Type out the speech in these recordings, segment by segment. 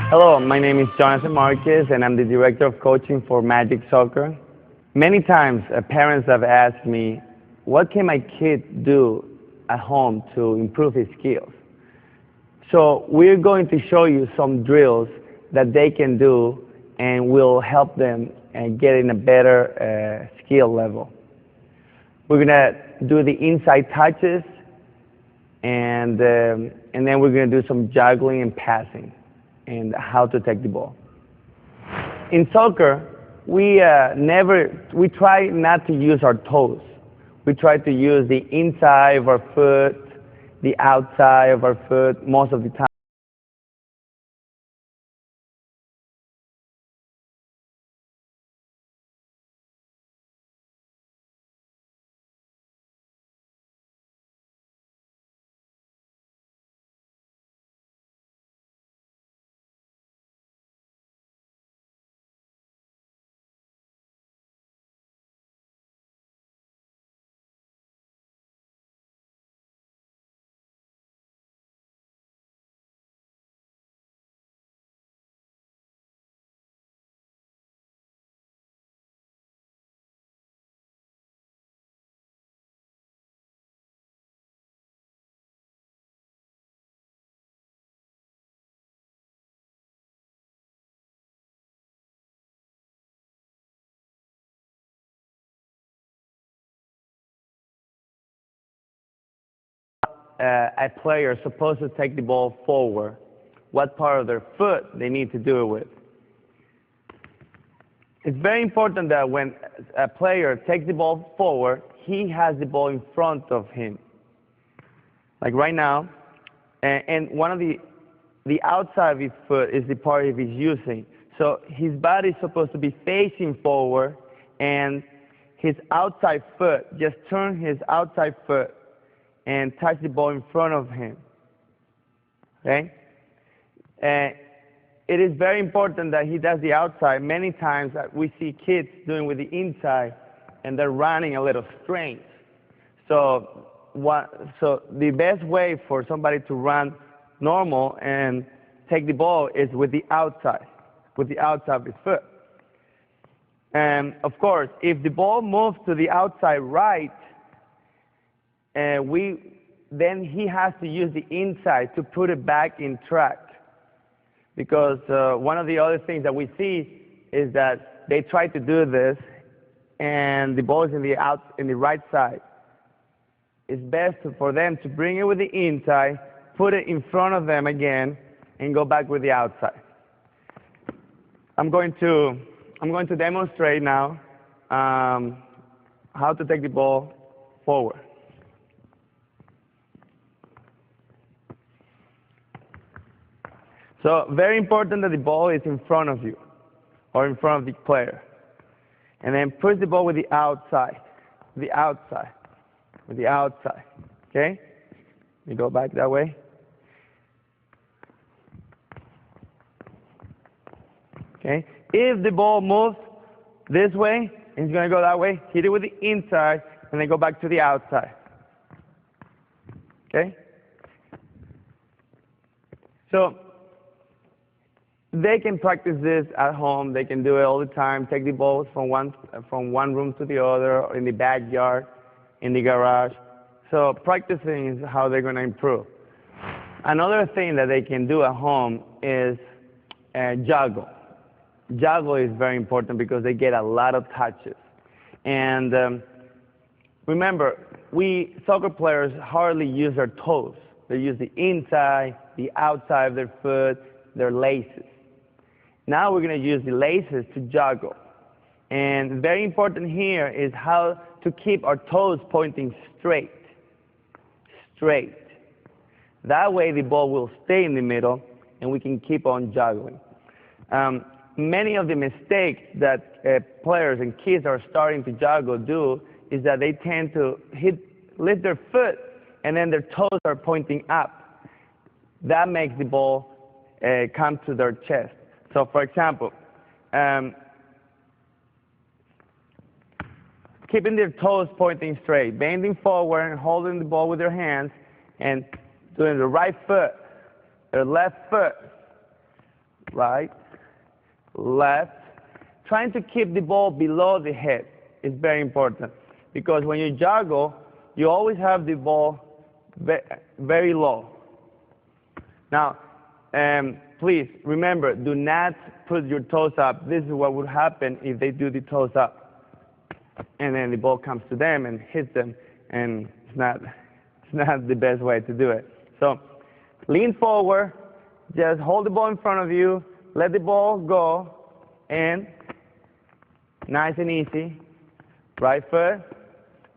Hello, my name is Jonathan Marquez, and I'm the Director of Coaching for Magic Soccer. Many times, parents have asked me, what can my kid do at home to improve his skills? So we're going to show you some drills that they can do and will help them get in a better skill level. We're going to do the inside touches, and then we're going to do some juggling and passing and how to take the ball. In soccer, we try not to use our toes. We try to use the inside of our foot, the outside of our foot most of the time. A player is supposed to take the ball forward, what part of their foot they need to do it with. It's very important that when a player takes the ball forward, he has the ball in front of him. Like right now, and one of the outside of his foot is the part he's using. So his body is supposed to be facing forward, and his outside foot, just turn his outside foot and touch the ball in front of him. Okay? It is very important that he does the outside. Many times we see kids doing with the inside, and they're running a little strange. So the best way for somebody to run normal and take the ball is with the outside of his foot. And of course, if the ball moves to the outside right, then he has to use the inside to put it back in track. Because one of the other things that we see is that they try to do this, and the ball is in the right side. It's best for them to bring it with the inside, put it in front of them again, and go back with the outside. I'm going to demonstrate now how to take the ball forward. So very important that the ball is in front of you or in front of the player. And then push the ball with the outside, with the outside. Okay? You go back that way. Okay? If the ball moves this way, and it's going to go that way, hit it with the inside, and then go back to the outside. Okay? So they can practice this at home. They can do it all the time. Take the balls from one room to the other, in the backyard, in the garage. So practicing is how they're going to improve. Another thing that they can do at home is juggle. Juggle is very important because they get a lot of touches. And remember, we soccer players hardly use their toes. They use the inside, the outside of their foot, their laces. Now we're going to use the laces to juggle. And very important here is how to keep our toes pointing straight. Straight. That way the ball will stay in the middle and we can keep on juggling. Many of the mistakes that players and kids are starting to juggle do is that they tend to lift their foot and then their toes are pointing up. That makes the ball come to their chest. So for example, keeping their toes pointing straight, bending forward and holding the ball with their hands, and doing the right foot, their left foot, right, left. Trying to keep the ball below the head is very important because when you juggle, you always have the ball very low. Now, please remember, do not put your toes up. This is what would happen if they do the toes up. And then the ball comes to them and hits them, and it's not the best way to do it. So lean forward, just hold the ball in front of you, let the ball go, and nice and easy, right foot,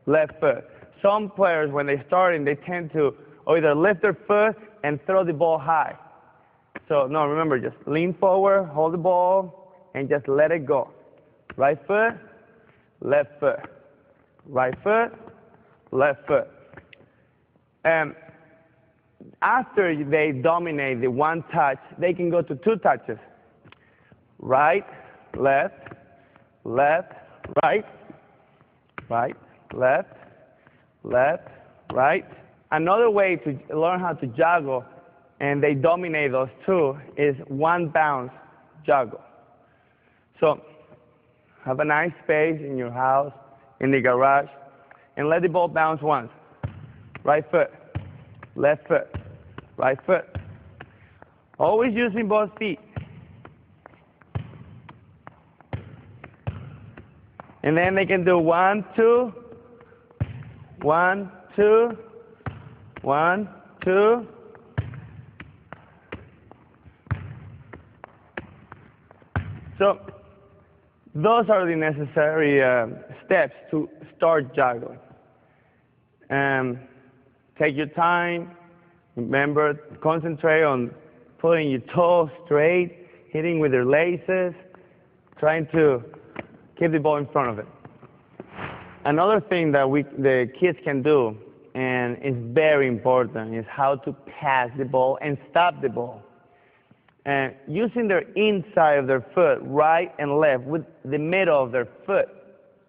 left foot. Some players, when they're starting, they tend to either lift their foot and throw the ball high. So no, remember, just lean forward, hold the ball, and just let it go. Right foot, left foot, right foot, left foot. And after they dominate the one touch, they can go to two touches. Right, left, left, right, right, left, left, right. Another way to learn how to juggle, and they dominate those two, is one bounce juggle. So have a nice space in your house, in the garage, and let the ball bounce once. Right foot, left foot, right foot. Always using both feet. And then they can do 1, 2, 1, 2, 1, 2. So those are the necessary steps to start juggling. Take your time. Remember, concentrate on putting your toes straight, hitting with your laces, trying to keep the ball in front of it. Another thing that the kids can do, and is very important, is how to pass the ball and stop the ball. And using their inside of their foot, right and left, with the middle of their foot,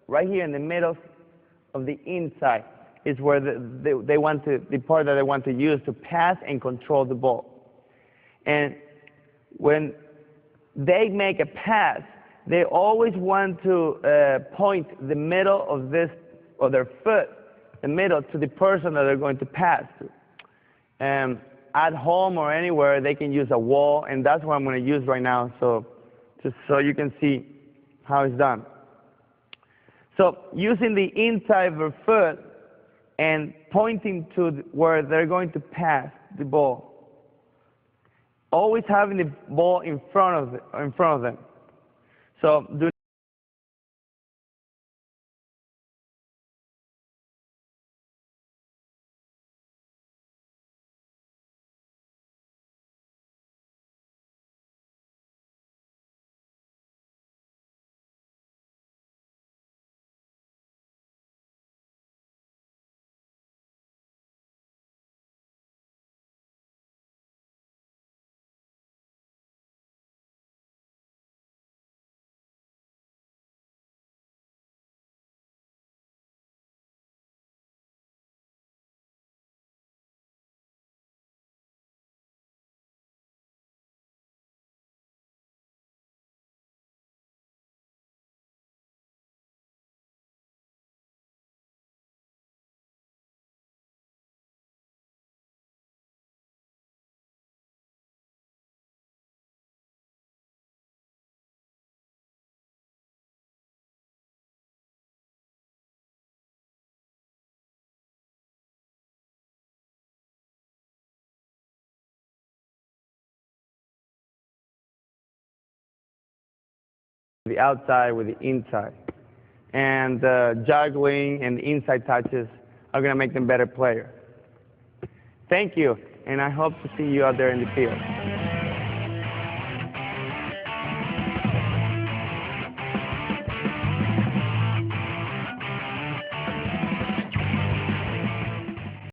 right here in the middle of the inside, is where they want to, the part that they want to use to pass and control the ball. And when they make a pass, they always want to point the middle of their foot, the middle, to the person that they're going to pass to. At home or anywhere, they can use a wall, and that's what I'm going to use right now, so just so you can see how it's done. So using the inside of their foot and pointing to where they're going to pass the ball. Always having the ball in front of them. So do the outside with the inside. And juggling and the inside touches are going to make them better players. Thank you, and I hope to see you out there in the field.